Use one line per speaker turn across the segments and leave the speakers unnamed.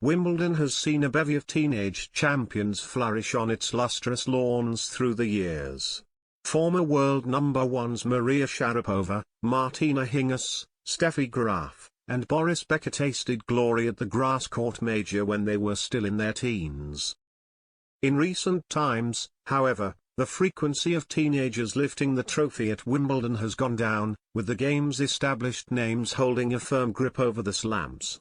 Wimbledon has seen a bevy of teenage champions flourish on its lustrous lawns through the years. Former world number ones Maria Sharapova, Martina Hingis, Steffi Graf, and Boris Becker tasted glory at the grass court major when they were still in their teens. In recent times, however, the frequency of teenagers lifting the trophy at Wimbledon has gone down, with the game's established names holding a firm grip over the slams.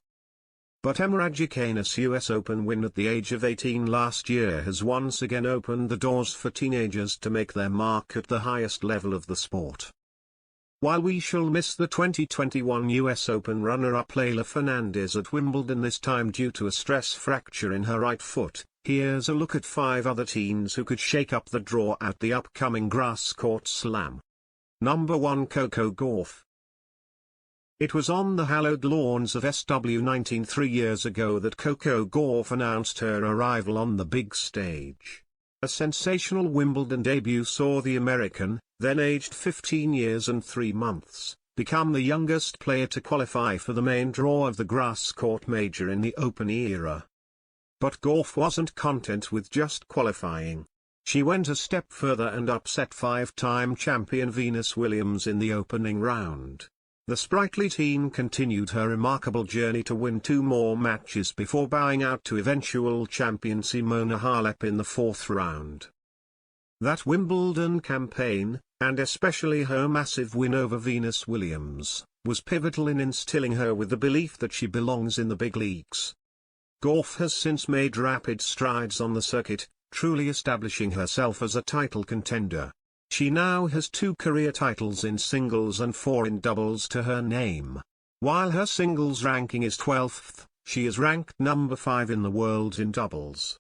But Emma Raducanu's US Open win at the age of 18 last year has once again opened the doors for teenagers to make their mark at the highest level of the sport. While we shall miss the 2021 US Open runner-up Leylah Fernandez at Wimbledon this time due to a stress fracture in her right foot, here's a look at 5 other teens who could shake up the draw at the upcoming grass court slam. Number 1, Coco Gauff. It was on the hallowed lawns of SW19 3 years ago that Coco Gauff announced her arrival on the big stage. A sensational Wimbledon debut saw the American, then aged 15 years and 3 months, become the youngest player to qualify for the main draw of the grass court major in the Open era. But Gauff wasn't content with just qualifying. She went a step further and upset 5-time champion Venus Williams in the opening round. The sprightly teen continued her remarkable journey to win 2 more matches before bowing out to eventual champion Simona Halep in the 4th round. That Wimbledon campaign, and especially her massive win over Venus Williams, was pivotal in instilling her with the belief that she belongs in the big leagues. Gauff has since made rapid strides on the circuit, truly establishing herself as a title contender. She now has 2 career titles in singles and 4 in doubles to her name. While her singles ranking is 12th, she is ranked number 5 in the world in doubles.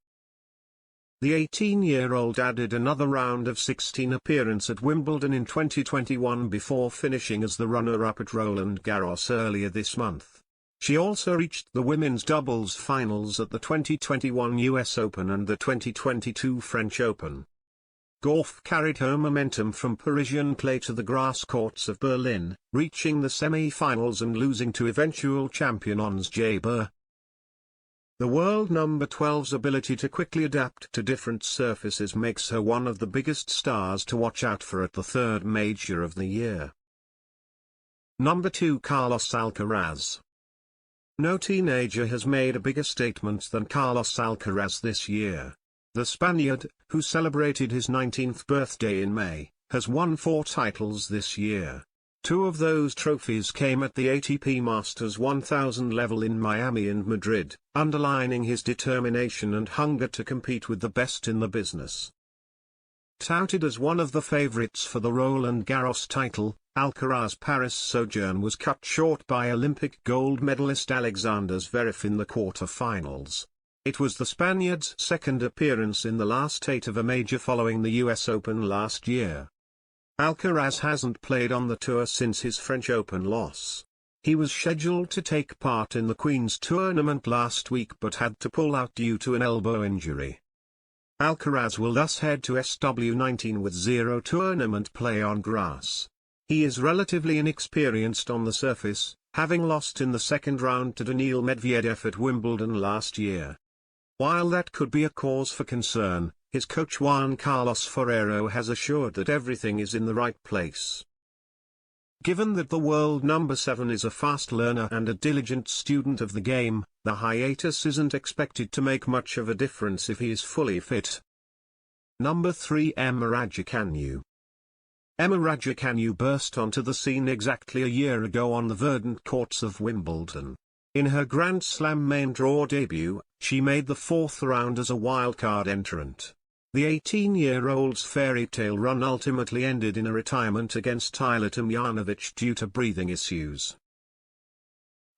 The 18-year-old added another round of 16 appearance at Wimbledon in 2021 before finishing as the runner-up at Roland Garros earlier this month. She also reached the women's doubles finals at the 2021 US Open and the 2022 French Open. Gauff carried her momentum from Parisian clay to the grass courts of Berlin, reaching the semi-finals and losing to eventual champion Ons Jabeur. The world number 12's ability to quickly adapt to different surfaces makes her one of the biggest stars to watch out for at the 3rd major of the year. Number 2, Carlos Alcaraz. No teenager has made a bigger statement than Carlos Alcaraz this year. The Spaniard, who celebrated his 19th birthday in May, has won 4 titles this year. 2 of those trophies came at the ATP Masters 1000 level in Miami and Madrid, underlining his determination and hunger to compete with the best in the business. Touted as one of the favorites for the Roland Garros title, Alcaraz's Paris sojourn was cut short by Olympic gold medalist Alexander Zverev in the quarter-finals. It was the Spaniard's 2nd appearance in the last 8 of a major following the US Open last year. Alcaraz hasn't played on the tour since his French Open loss. He was scheduled to take part in the Queen's tournament last week but had to pull out due to an elbow injury. Alcaraz will thus head to SW19 with 0 tournament play on grass. He is relatively inexperienced on the surface, having lost in the 2nd round to Daniil Medvedev at Wimbledon last year. While that could be a cause for concern, his coach Juan Carlos Ferrero has assured that everything is in the right place. Given that the world number 7 is a fast learner and a diligent student of the game, the hiatus isn't expected to make much of a difference if he is fully fit. Number 3, Emma Raducanu. Emma Raducanu burst onto the scene exactly a year ago on the verdant courts of Wimbledon. In her Grand Slam main draw debut, she made the 4th round as a wildcard entrant. The 18-year-old's fairy tale run ultimately ended in a retirement against Tyler Tomljanovic due to breathing issues.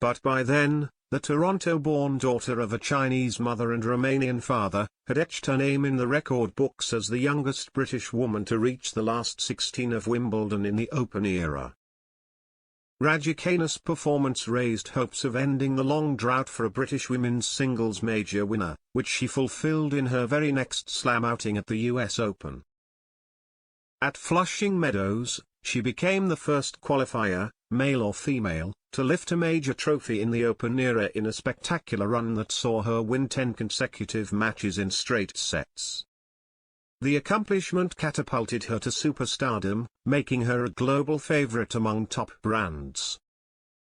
But by then, the Toronto-born daughter of a Chinese mother and Romanian father, had etched her name in the record books as the youngest British woman to reach the last 16 of Wimbledon in the Open era. Raducanu's performance raised hopes of ending the long drought for a British women's singles major winner, which she fulfilled in her very next slam outing at the US Open. At Flushing Meadows, she became the first qualifier, male or female, to lift a major trophy in the Open era in a spectacular run that saw her win 10 consecutive matches in straight sets. The accomplishment catapulted her to superstardom, making her a global favorite among top brands.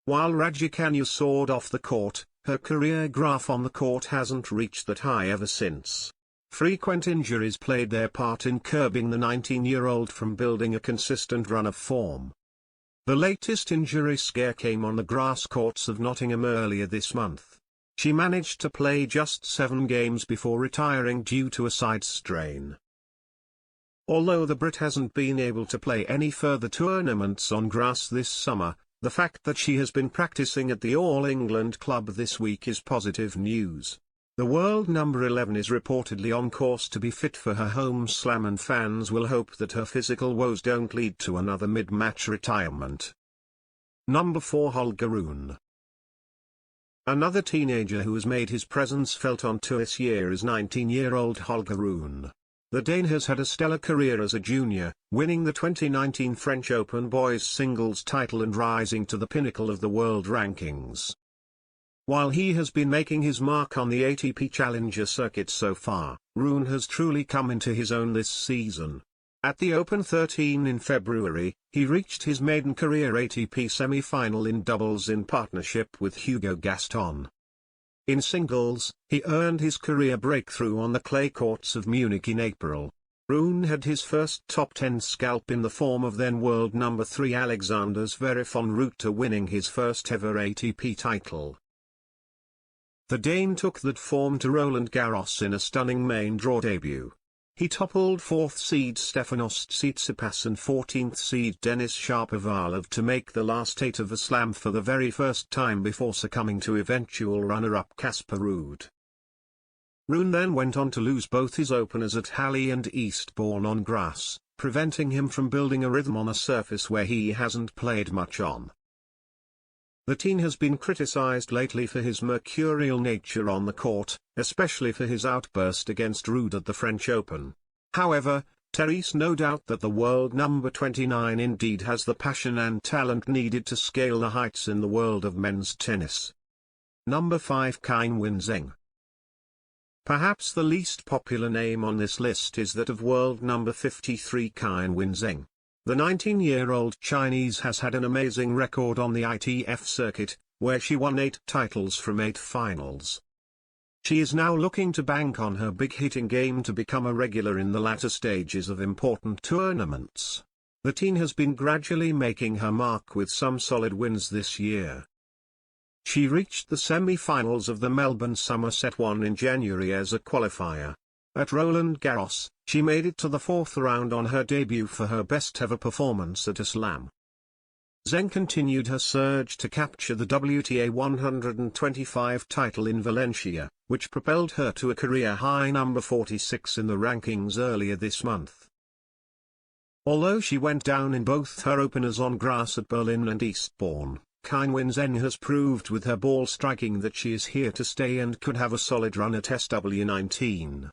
While Raducanu soared off the court, her career graph on the court hasn't reached that high ever since. Frequent injuries played their part in curbing the 19-year-old from building a consistent run of form. The latest injury scare came on the grass courts of Nottingham earlier this month. She managed to play just 7 games before retiring due to a side strain. Although the Brit hasn't been able to play any further tournaments on grass this summer, the fact that she has been practicing at the All England club this week is positive news. The world number 11 is reportedly on course to be fit for her home slam, and fans will hope that her physical woes don't lead to another mid-match retirement. Number 4, Holger Rune. Another teenager who has made his presence felt on tour this year is 19-year-old Holger Rune. The Dane has had a stellar career as a junior, winning the 2019 French Open boys singles title and rising to the pinnacle of the world rankings. While he has been making his mark on the ATP Challenger circuit so far, Rune has truly come into his own this season. At the Open 13 in February, he reached his maiden career ATP semi-final in doubles in partnership with Hugo Gaston. In singles, he earned his career breakthrough on the clay courts of Munich in April. Rune had his first top 10 scalp in the form of then world number 3 Alexander Zverev en route to winning his first ever ATP title. The Dane took that form to Roland Garros in a stunning main draw debut. He toppled 4th seed Stefanos Tsitsipas and 14th seed Denis Shapovalov to make the last 8 of a slam for the very first time before succumbing to eventual runner-up Casper Ruud. Rune then went on to lose both his openers at Halle and Eastbourne on grass, preventing him from building a rhythm on a surface where he hasn't played much on. The teen has been criticized lately for his mercurial nature on the court, especially for his outburst against Ruud at the French Open. However, There's no doubt that the world number 29 indeed has the passion and talent needed to scale the heights in the world of men's tennis. Number 5, Qinwen Zheng. Perhaps the least popular name on this list is that of world number 53 Qinwen Zheng. The 19-year-old Chinese has had an amazing record on the ITF circuit, where she won 8 titles from 8 finals. She is now looking to bank on her big hitting game to become a regular in the latter stages of important tournaments. The teen has been gradually making her mark with some solid wins this year. She reached the semi-finals of the Melbourne Somerset 1 in January as a qualifier. At Roland Garros, she made it to the 4th round on her debut for her best-ever performance at a slam. Zheng continued her surge to capture the WTA 125 title in Valencia, which propelled her to a career-high number 46 in the rankings earlier this month. Although she went down in both her openers on grass at Berlin and Eastbourne, Qinwen Zheng has proved with her ball striking that she is here to stay and could have a solid run at SW19.